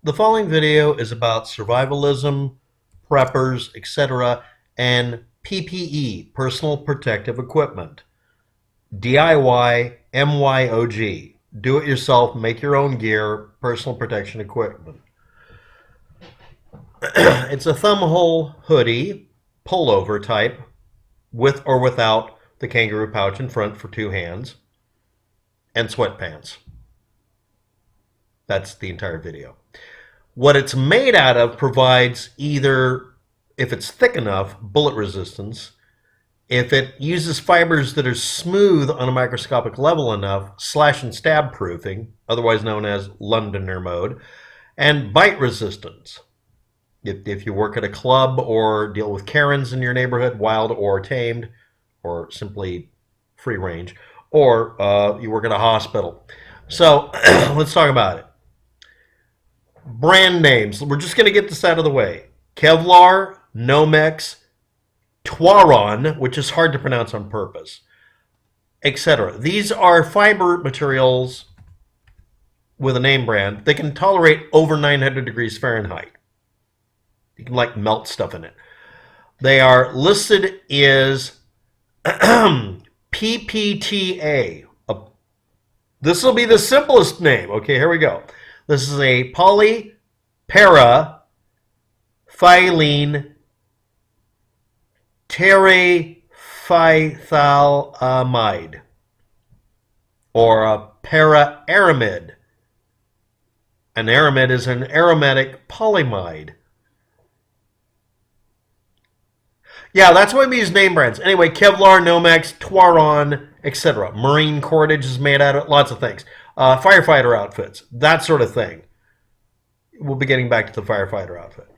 The following video is about survivalism, preppers, etc., and PPE, personal protective equipment. DIY, MYOG, do-it-yourself, make your own gear, personal protection equipment. It's a thumb hole hoodie, pullover type, with or without the kangaroo pouch in front for two hands, and sweatpants. That's the entire video. What it's made out of provides either, if it's thick enough, bullet resistance. If it uses fibers that are smooth on a microscopic level enough, slash and stab proofing, otherwise known as Londoner mode, and bite resistance. If you work at a club or deal with Karens in your neighborhood, wild or tamed, or simply free range, or you work at a hospital. So let's talk about it. Brand names. We're just going to get this out of the way. Kevlar, Nomex, Twaron, which is hard to pronounce on purpose, etc. These are fiber materials with a name brand. They can tolerate over 900 degrees Fahrenheit. You can like melt stuff in it. They are listed as PPTA. This will be the simplest name. Okay, here we go. This is a poly-para-phenylene terephthalamide, or a para-aramid. An aramid is an aromatic polyamide. Yeah, that's why we use name brands. Anyway, Kevlar, Nomex, Twaron, etc. Marine cordage is made out of lots of things. Firefighter outfits, that sort of thing. We'll be getting back to the firefighter outfit.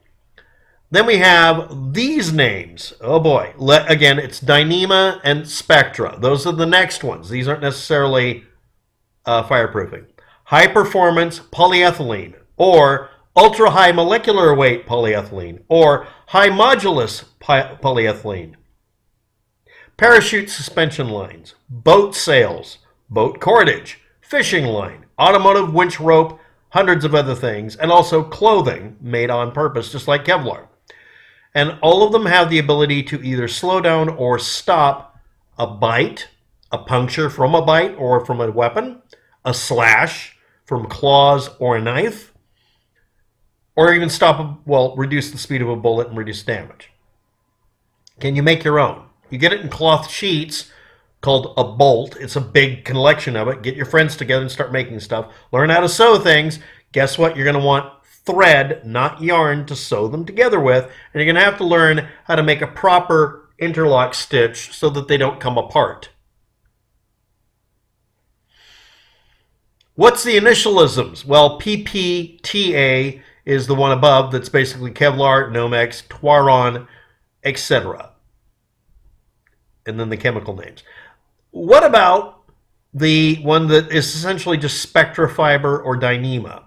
Then we have these names. Oh boy. Again, it's Dyneema and Spectra. Those are the next ones. These aren't necessarily fireproofing. High performance polyethylene, or ultra high molecular weight polyethylene, or high-modulus polyethylene. Parachute suspension lines, boat sails, boat cordage, fishing line, automotive winch rope, hundreds of other things, and also clothing made on purpose, just like Kevlar. And all of them have the ability to either slow down or stop a bite, a puncture from a bite or from a weapon, a slash from claws or a knife, or even reduce the speed of a bullet and reduce damage. Can you make your own? You get it in cloth sheets called a bolt. It's a big collection of it. Get your friends together and start making stuff. Learn how to sew things. Guess what? You're going to want thread, not yarn, to sew them together with. And you're going to have to learn how to make a proper interlock stitch so that they don't come apart. What's the initialisms? Well, PPTA is the one above. That's basically Kevlar, Nomex, Twaron, etc. And then the chemical names. What about the one that is essentially just Spectra fiber or Dyneema?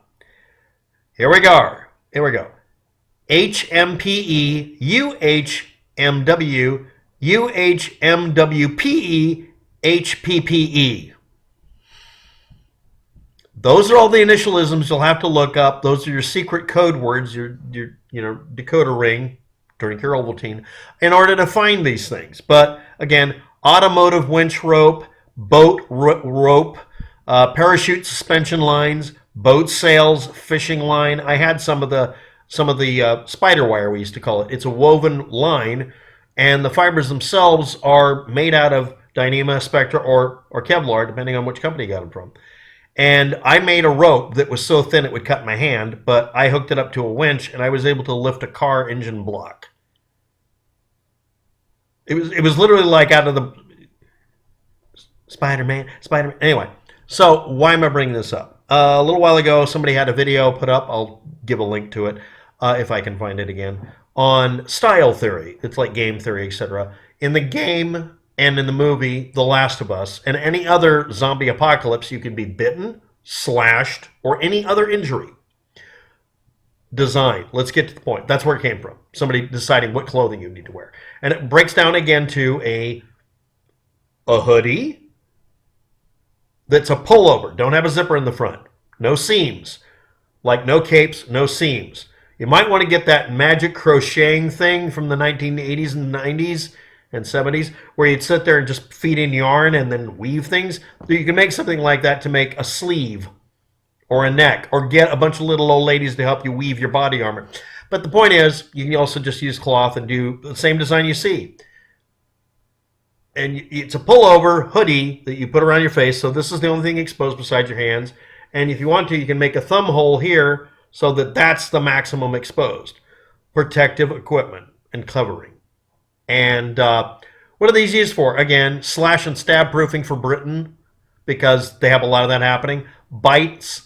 Here we go. HMPE, UHMW, UHMWPE, HPPE. Those are all the initialisms you'll have to look up. Those are your secret code words, your decoder ring during your Ovaltine, in order to find these things. But again, automotive winch rope, boat rope, parachute suspension lines, boat sails, fishing line. I had some of the spider wire, we used to call it. It's a woven line, and the fibers themselves are made out of Dyneema Spectra or Kevlar, depending on which company you got them from. And I made a rope that was so thin it would cut my hand, but I hooked it up to a winch, and I was able to lift a car engine block. It was literally like out of the Spider-Man. Anyway, so why am I bringing this up? A little while ago, somebody had a video put up. I'll give a link to it if I can find it again, on style theory. It's like game theory, etc. In the game and in the movie The Last of Us and any other zombie apocalypse, you can be bitten, slashed, or any other injury. Design. Let's get to the point. That's where it came from. Somebody deciding what clothing you need to wear. And it breaks down again to a hoodie that's a pullover. Don't have a zipper in the front. No seams. Like no capes, no seams. You might want to get that magic crocheting thing from the 1980s and 90s and 70s where you'd sit there and just feed in yarn and then weave things. So you can make something like that to make a sleeve or a neck, or get a bunch of little old ladies to help you weave your body armor. But the point is, you can also just use cloth and do the same design you see. And it's a pullover hoodie that you put around your face, so this is the only thing exposed besides your hands. And if you want to, you can make a thumb hole here so that that's the maximum exposed. Protective equipment and covering. And what are these used for? Again, slash and stab proofing for Britain, because they have a lot of that happening. Bites,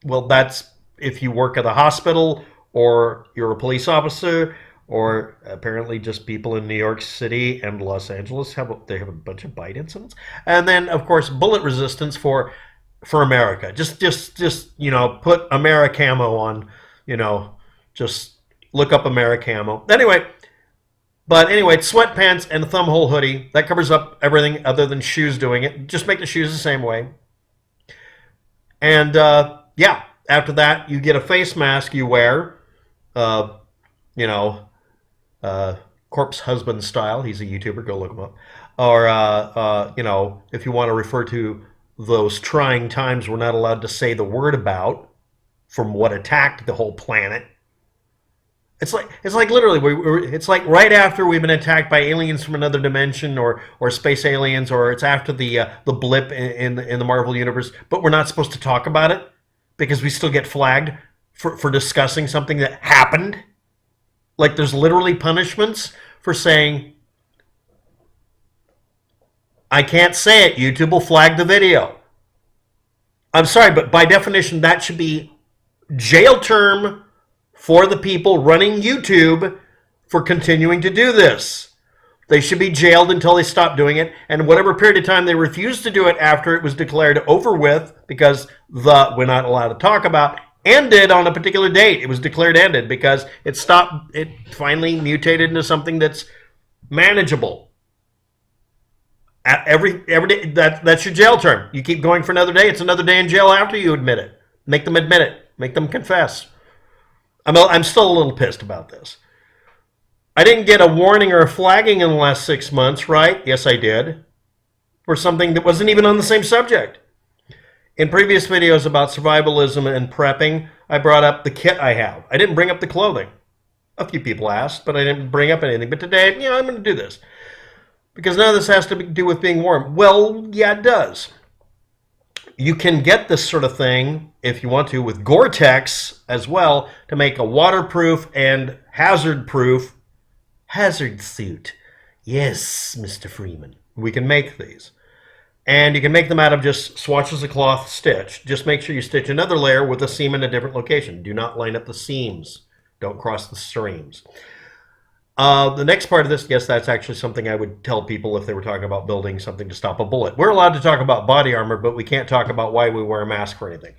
well, that's if you work at a hospital or you're a police officer, or apparently just people in New York City and Los Angeles have a bunch of bite incidents. And then, of course, bullet resistance for America. Just put Americamo on, just look up Americamo. Anyway, it's sweatpants and a thumb hole hoodie. That covers up everything other than shoes doing it. Just make the shoes the same way. And, after that, you get a face mask you wear, Corpse Husband style. He's a YouTuber. Go look him up. Or, if you want to refer to those trying times we're not allowed to say the word about from what attacked the whole planet. It's like literally, it's like right after we've been attacked by aliens from another dimension or space aliens, or it's after the blip in the Marvel universe, but we're not supposed to talk about it because we still get flagged for discussing something that happened. Like there's literally punishments for saying, I can't say it, YouTube will flag the video. I'm sorry, but by definition, that should be jail term for the people running YouTube for continuing to do this. They should be jailed until they stop doing it, and whatever period of time they refused to do it after it was declared over with, because we're not allowed to talk about, ended on a particular date. It was declared ended because it finally mutated into something that's manageable. Every day, that's your jail term. You keep going for another day, it's another day in jail after you admit it. Make them admit it. Make them confess. I'm still a little pissed about this. I didn't get a warning or a flagging in the last 6 months, right? Yes, I did. For something that wasn't even on the same subject. In previous videos about survivalism and prepping, I brought up the kit I have. I didn't bring up the clothing. A few people asked, but I didn't bring up anything. But today, I'm going to do this. Because none of this has to do with being warm. Well, yeah, it does. You can get this sort of thing, if you want to, with Gore-Tex as well, to make a waterproof and hazard-proof hazard suit. Yes, Mr. Freeman. We can make these. And you can make them out of just swatches of cloth stitched. Just make sure you stitch another layer with a seam in a different location. Do not line up the seams. Don't cross the streams. The next part of this, yes, that's actually something I would tell people if they were talking about building something to stop a bullet. We're allowed to talk about body armor, but we can't talk about why we wear a mask or anything.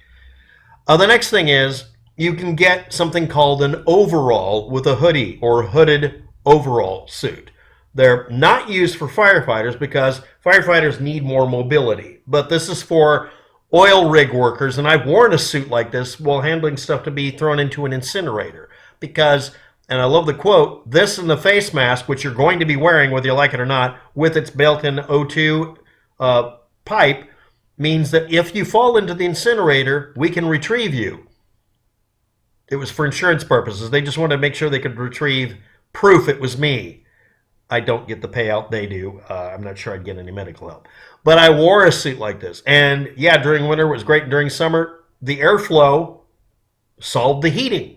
The next thing is you can get something called an overall with a hoodie or hooded overall suit. They're not used for firefighters because firefighters need more mobility. But this is for oil rig workers, and I've worn a suit like this while handling stuff to be thrown into an incinerator because... And I love the quote, this and the face mask, which you're going to be wearing whether you like it or not, with its built-in O2 pipe, means that if you fall into the incinerator, we can retrieve you. It was for insurance purposes. They just wanted to make sure they could retrieve proof it was me. I don't get the payout they do. I'm not sure I'd get any medical help. But I wore a suit like this. And yeah, during winter it was great. During summer, the airflow solved the heating.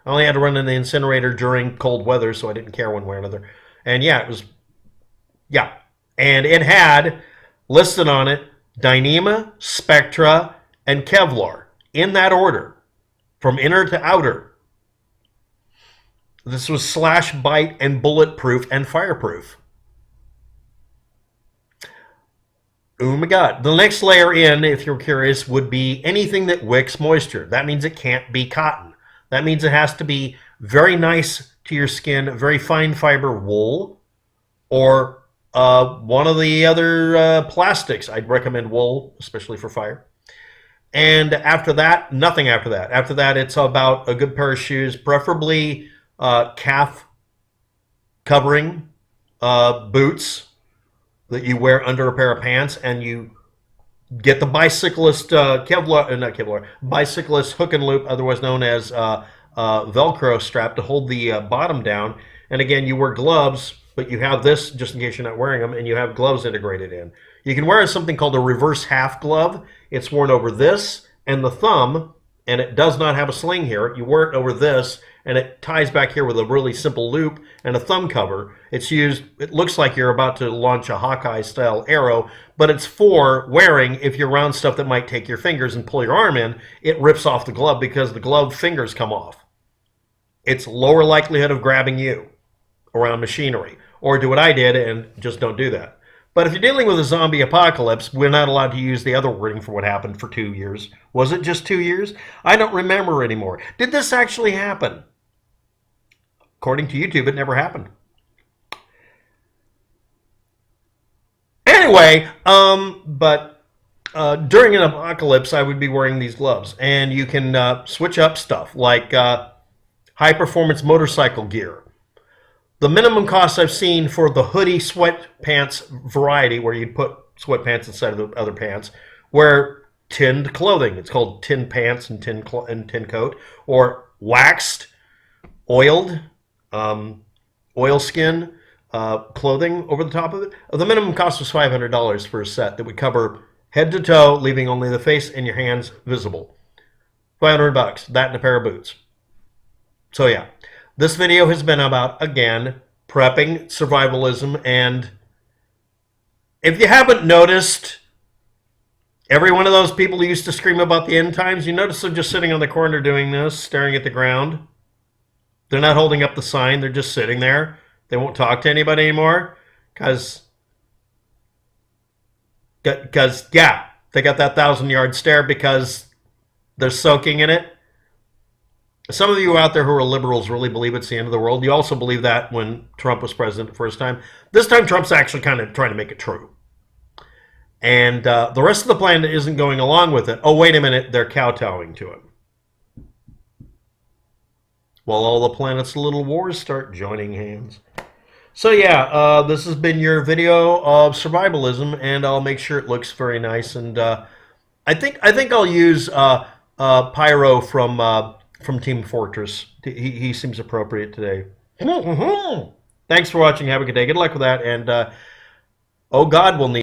I only had to run in the incinerator during cold weather, so I didn't care one way or another. And yeah, and it had listed on it Dyneema, Spectra, and Kevlar in that order, from inner to outer. This was slash, bite, and bulletproof and fireproof. Oh my God. The next layer in, if you're curious, would be anything that wicks moisture. That means it can't be cotton. That means it has to be very nice to your skin, very fine fiber wool, or one of the other plastics. I'd recommend wool, especially for fire. And after that, nothing after that. After that, it's about a good pair of shoes, preferably calf covering boots that you wear under a pair of pants, and you get the bicyclist Kevlar, not Kevlar, bicyclist hook and loop, otherwise known as Velcro strap to hold the bottom down. And again, you wear gloves, but you have this just in case you're not wearing them, and you have gloves integrated in. You can wear something called a reverse half glove. It's worn over this and the thumb, and it does not have a sling here. You wear it over this, and it ties back here with a really simple loop and a thumb cover. It's used, it looks like you're about to launch a Hawkeye-style arrow, but it's for wearing if you're around stuff that might take your fingers and pull your arm in. It rips off the glove because the glove fingers come off. It's lower likelihood of grabbing you around machinery. Or do what I did and just don't do that. But if you're dealing with a zombie apocalypse, we're not allowed to use the other wording for what happened for 2 years. Was it just 2 years? I don't remember anymore. Did this actually happen? According to YouTube, it never happened. Anyway, during an apocalypse, I would be wearing these gloves. And you can switch up stuff like high-performance motorcycle gear. The minimum cost I've seen for the hoodie sweatpants variety, where you put sweatpants inside of the other pants, wear tinned clothing. It's called tin pants and tin coat, or waxed, oiled, oilskin clothing over the top of it. The minimum cost was $500 for a set that would cover head to toe, leaving only the face and your hands visible. $500, that and a pair of boots. So yeah. This video has been about, again, prepping, survivalism, and if you haven't noticed, every one of those people who used to scream about the end times, you notice they're just sitting on the corner doing this, staring at the ground. They're not holding up the sign, they're just sitting there. They won't talk to anybody anymore because yeah, they got that 1,000-yard stare because they're soaking in it. Some of you out there who are liberals really believe it's the end of the world. You also believe that when Trump was president the first time. This time, Trump's actually kind of trying to make it true. And the rest of the planet isn't going along with it. Oh, wait a minute, they're kowtowing to it. While all the planet's little wars start joining hands. So yeah, this has been your video of survivalism, and I'll make sure it looks very nice. And I think I'll use Pyro from Team Fortress. He seems appropriate today. Thanks for watching. Have a good day. Good luck with that. And oh God, we'll need